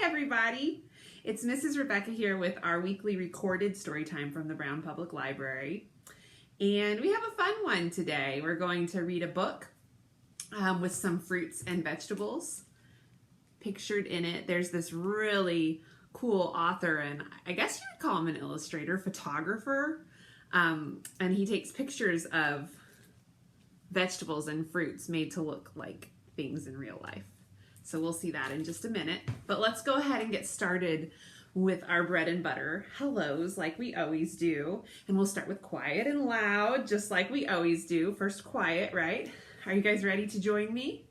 Hi everybody! It's Mrs. Rebecca here with our weekly recorded story time from the Brown Public Library. And we have a fun one today. We're going to read a book with some fruits and vegetables. Pictured in it, there's this really cool author, and I guess you would call him an illustrator, photographer. And he takes pictures of vegetables and fruits made to look like things in real life. So we'll see that in just a minute. But let's go ahead and get started with our bread and butter hellos like we always do. And we'll start with quiet and loud, just like we always do. First quiet, right? Are you guys ready to join me?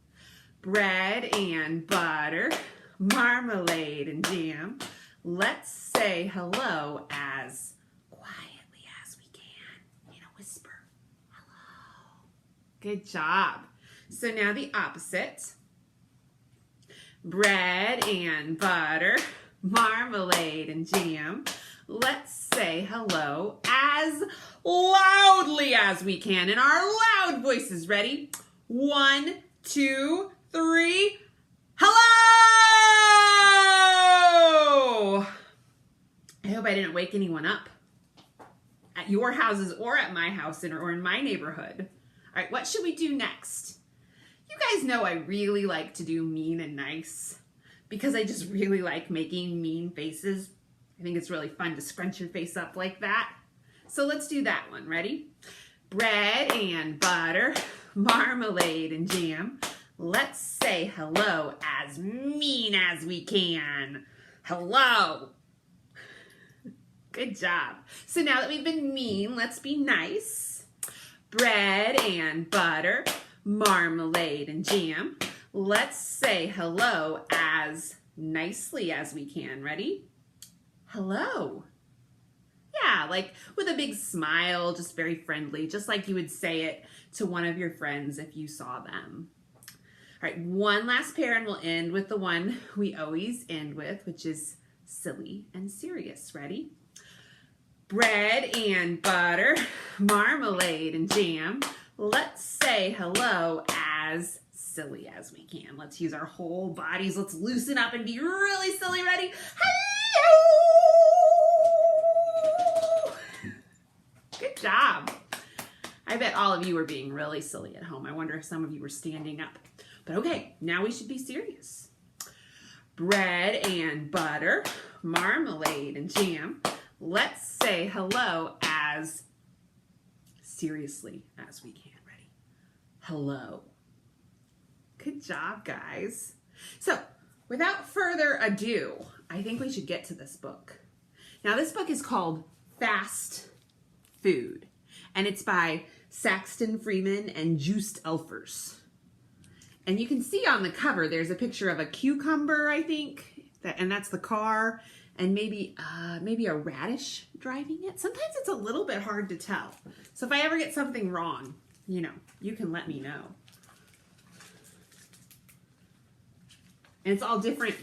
Bread and butter, marmalade and jam. Let's say hello as quietly as we can in a whisper. Hello. Good job. So now the opposite. Bread and butter, marmalade and jam. Let's say hello as loudly as we can in our loud voices. Ready? 1, 2, 3. Hello! I hope I didn't wake anyone up at your houses or at my house or in my neighborhood. All right, what should we do next? You guys know I really like to do mean and nice because I just really like making mean faces. I think it's really fun to scrunch your face up like that. So let's do that one. Ready? Bread and butter, marmalade and jam. Let's say hello as mean as we can. Hello. Good job. So now that we've been mean, let's be nice. Bread and butter, marmalade and jam. Let's say hello as nicely as we can. Ready? Hello. Yeah, like with a big smile, just very friendly, just like you would say it to one of your friends if you saw them. All right, one last pair and we'll end with the one we always end with, which is silly and serious. Ready? Bread and butter, marmalade and jam. Let's say hello as silly as we can. Let's use our whole bodies. Let's loosen up and be really silly. Ready? Hello! Good job. I bet all of you were being really silly at home. I wonder if some of you were standing up. But okay, now we should be serious. Bread and butter, marmalade and jam. Let's say hello as seriously as we can. Ready? Hello. Good job, guys. So, without further ado, I think we should get to this book. Now, this book is called Fast Food, and it's by Saxton Freeman and Joost Elfers. And you can see on the cover, there's a picture of a cucumber, I think, and that's the car, and maybe a radish driving it. Sometimes it's a little bit hard to tell. So if I ever get something wrong, you can let me know. And it's all different.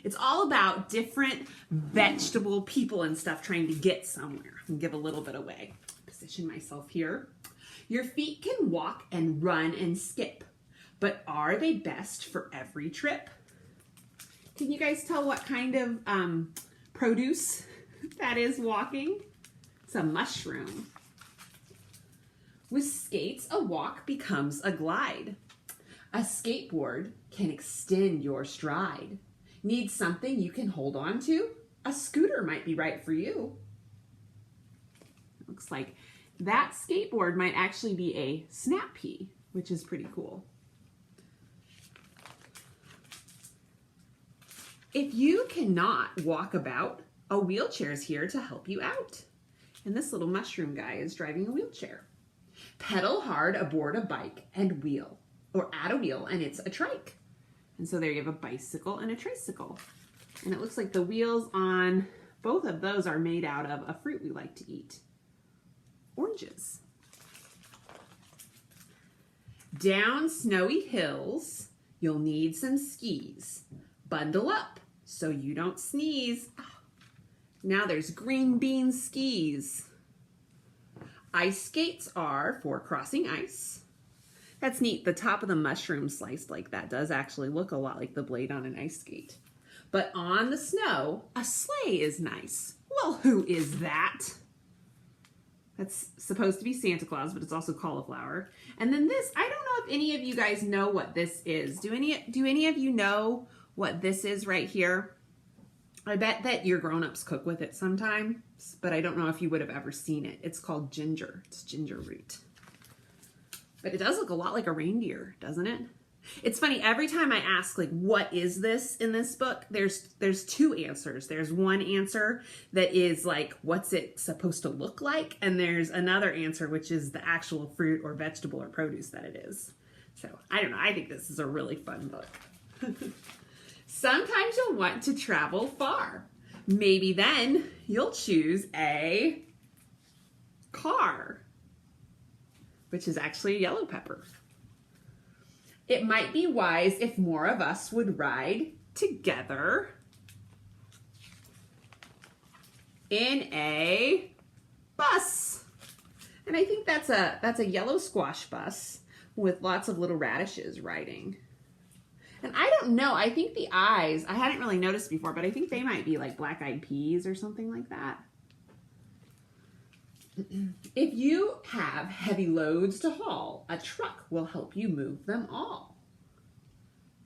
It's all about different vegetable people and stuff trying to get somewhere. And give a little bit away. Position myself here. Your feet can walk and run and skip, but are they best for every trip? Can you guys tell what kind of produce that is walking? It's a mushroom. With skates, a walk becomes a glide. A skateboard can extend your stride. Need something you can hold on to? A scooter might be right for you. Looks like that skateboard might actually be a snap pea, which is pretty cool. If you cannot walk about, a wheelchair is here to help you out. And this little mushroom guy is driving a wheelchair. Pedal hard aboard a bike and wheel, or add a wheel, and it's a trike. And so there you have a bicycle and a tricycle. And it looks like the wheels on both of those are made out of a fruit we like to eat. Oranges. Down snowy hills, you'll need some skis. Bundle up so you don't sneeze. Now there's green bean skis. Ice skates are for crossing ice. That's neat. The top of the mushroom sliced like that does actually look a lot like the blade on an ice skate. But on the snow, a sleigh is nice. Well, who is that? That's supposed to be Santa Claus, but it's also cauliflower. And then this, I don't know if any of you guys know what this is. Do any of you know what this is right here? I bet that your grown-ups cook with it sometimes, but I don't know if you would have ever seen it. It's called ginger. It's ginger root. But it does look a lot like a reindeer, doesn't it? It's funny, every time I ask, like, what is this in this book, there's two answers. There's one answer that is like, what's it supposed to look like? And there's another answer, which is the actual fruit or vegetable or produce that it is. So, I don't know. I think this is a really fun book. Sometimes you'll want to travel far. Maybe then you'll choose a car, which is actually a yellow pepper. It might be wise if more of us would ride together in a bus. And I think that's a yellow squash bus with lots of little radishes riding. And I don't know, I think the eyes, I hadn't really noticed before, but I think they might be like black-eyed peas or something like that. If you have heavy loads to haul, a truck will help you move them all.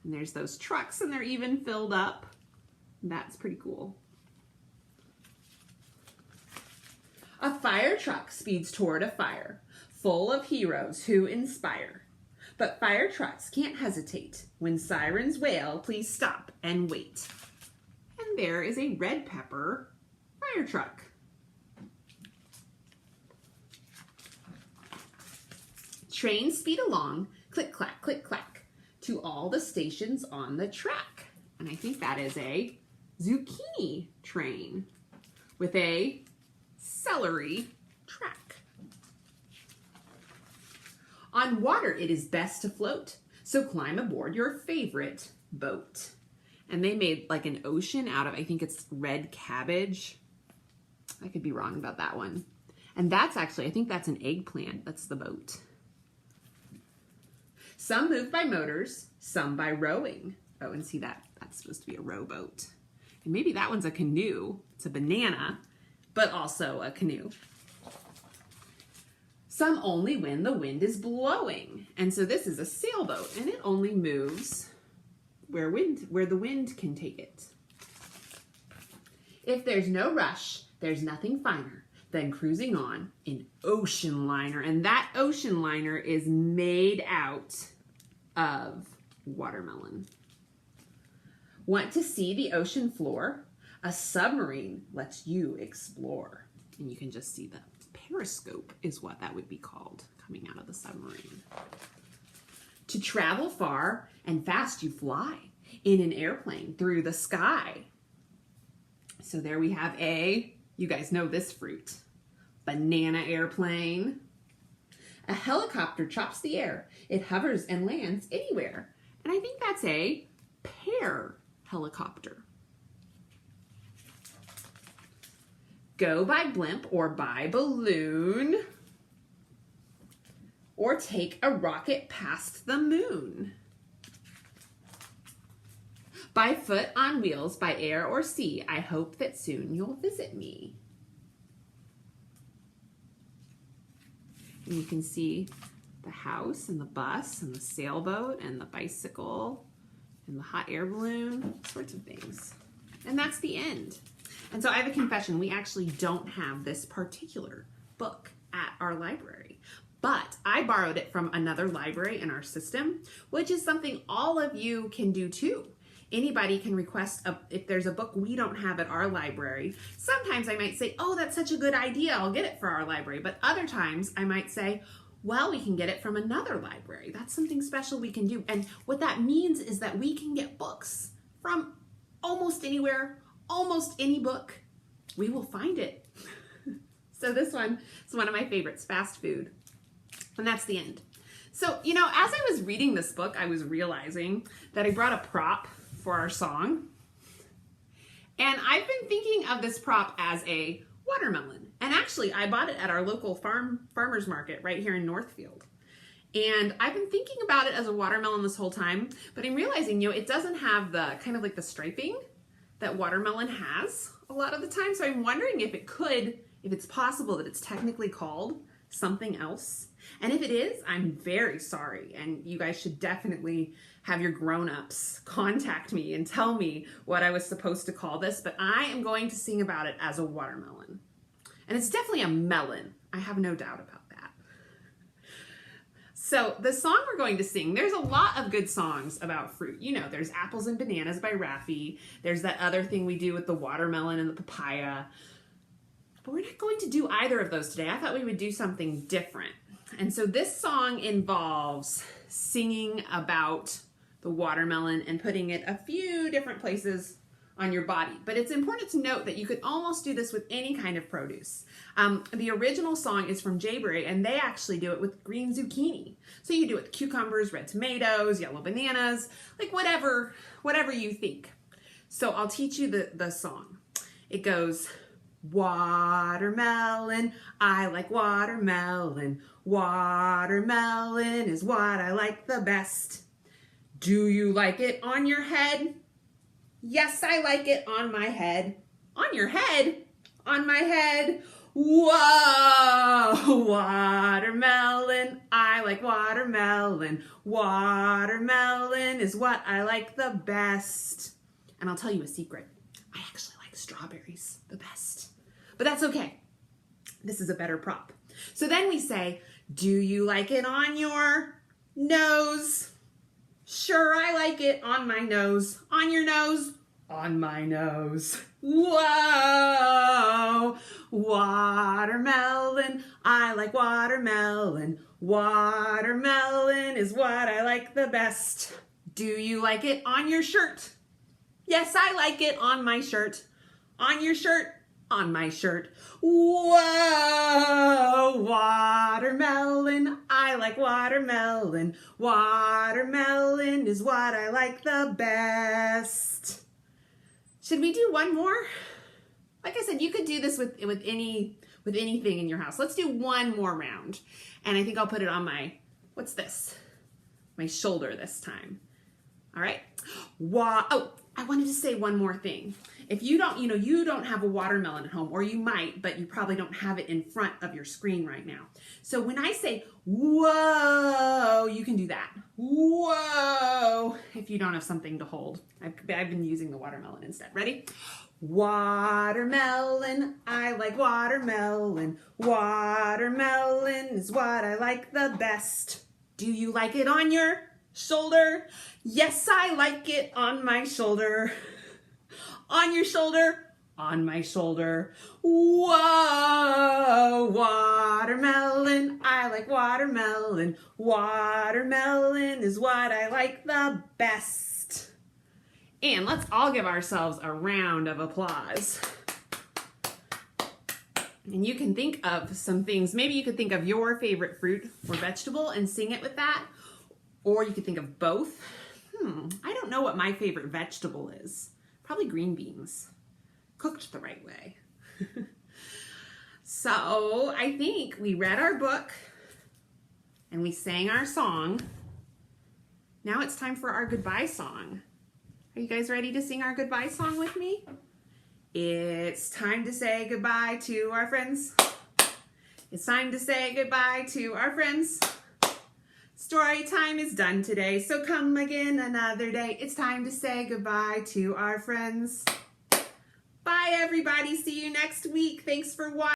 And there's those trucks, and they're even filled up. That's pretty cool. A fire truck speeds toward a fire, full of heroes who inspire. But fire trucks can't hesitate. When sirens wail, please stop and wait. And there is a red pepper fire truck. Trains speed along, click, clack, to all the stations on the track. And I think that is a zucchini train with a celery track. On water, it is best to float, so climb aboard your favorite boat. And they made like an ocean out of, I think it's red cabbage. I could be wrong about that one. And that's actually, I think that's an eggplant. That's the boat. Some move by motors, some by rowing. Oh, and see that's supposed to be a rowboat. And maybe that one's a canoe. It's a banana, but also a canoe. Some only when the wind is blowing. And so this is a sailboat, and it only moves where the wind can take it. If there's no rush, there's nothing finer than cruising on an ocean liner. And that ocean liner is made out of watermelon. Want to see the ocean floor? A submarine lets you explore. And you can just see the periscope is what that would be called, coming out of the submarine. To travel far and fast you fly in an airplane through the sky. So there we have you guys know this fruit, banana airplane. A helicopter chops the air. It hovers and lands anywhere. And I think that's a pear helicopter. Go by blimp or by balloon. Or take a rocket past the moon. By foot on wheels, by air or sea, I hope that soon you'll visit me. And you can see the house and the bus and the sailboat and the bicycle and the hot air balloon, sorts of things. And that's the end. And so I have a confession. We actually don't have this particular book at our library, but I borrowed it from another library in our system, which is something all of you can do too. Anybody can request, if there's a book we don't have at our library, sometimes I might say, oh, that's such a good idea, I'll get it for our library. But other times I might say, well, we can get it from another library. That's something special we can do. And what that means is that we can get books from almost anywhere, almost any book. We will find it. So this one is one of my favorites, fast food. And that's the end. So, you know, as I was reading this book, I was realizing that I brought a prop for our song. And I've been thinking of this prop as a watermelon. And actually, I bought it at our local farmer's market right here in Northfield. And I've been thinking about it as a watermelon this whole time, but I'm realizing, you know, it doesn't have the kind of like the striping that watermelon has a lot of the time. So I'm wondering if it's possible that it's technically called something else. And if it is, I'm very sorry. And you guys should definitely have your grown-ups contact me and tell me what I was supposed to call this. But I am going to sing about it as a watermelon. And it's definitely a melon. I have no doubt about that. So the song we're going to sing, there's a lot of good songs about fruit. You know, there's Apples and Bananas by Raffi. There's that other thing we do with the watermelon and the papaya. But we're not going to do either of those today. I thought we would do something different. And so this song involves singing about the watermelon and putting it a few different places on your body. But it's important to note that you could almost do this with any kind of produce. The original song is from Jayberry, and they actually do it with green zucchini. So you do it with cucumbers, red tomatoes, yellow bananas, like whatever you think. So I'll teach you the song. It goes, watermelon, I like watermelon. Watermelon is what I like the best. Do you like it on your head? Yes, I like it on my head. On your head? On my head. Whoa, watermelon, I like watermelon. Watermelon is what I like the best. And I'll tell you a secret. I actually like strawberries the best. But that's okay. This is a better prop. So then we say, do you like it on your nose? Sure, I like it on my nose. On your nose? On my nose. Whoa! Watermelon, I like watermelon. Watermelon is what I like the best. Do you like it on your shirt? Yes, I like it on my shirt. On your shirt? On my shirt. Whoa! Watermelon, I like watermelon. Watermelon is what I like the best. Should we do one more? Like I said, you could do this with anything in your house. Let's do one more round. And I think I'll put it on my, what's this? My shoulder this time. All right. Oh, I wanted to say one more thing. If you don't have a watermelon at home, or you might, but you probably don't have it in front of your screen right now. So when I say, whoa, you can do that. Whoa, if you don't have something to hold. I've been using the watermelon instead. Ready? Watermelon, I like watermelon. Watermelon is what I like the best. Do you like it on your shoulder? Yes, I like it on my shoulder. On your shoulder? On my shoulder. Whoa, watermelon, I like watermelon. Watermelon is what I like the best. And let's all give ourselves a round of applause. And you can think of some things. Maybe you could think of your favorite fruit or vegetable and sing it with that. Or you could think of both. I don't know what my favorite vegetable is. Probably green beans, cooked the right way. So I think we read our book and we sang our song. Now it's time for our goodbye song. Are you guys ready to sing our goodbye song with me? It's time to say goodbye to our friends. It's time to say goodbye to our friends. Story time is done today, so come again another day. It's time to say goodbye to our friends. Bye, everybody. See you next week. Thanks for watching.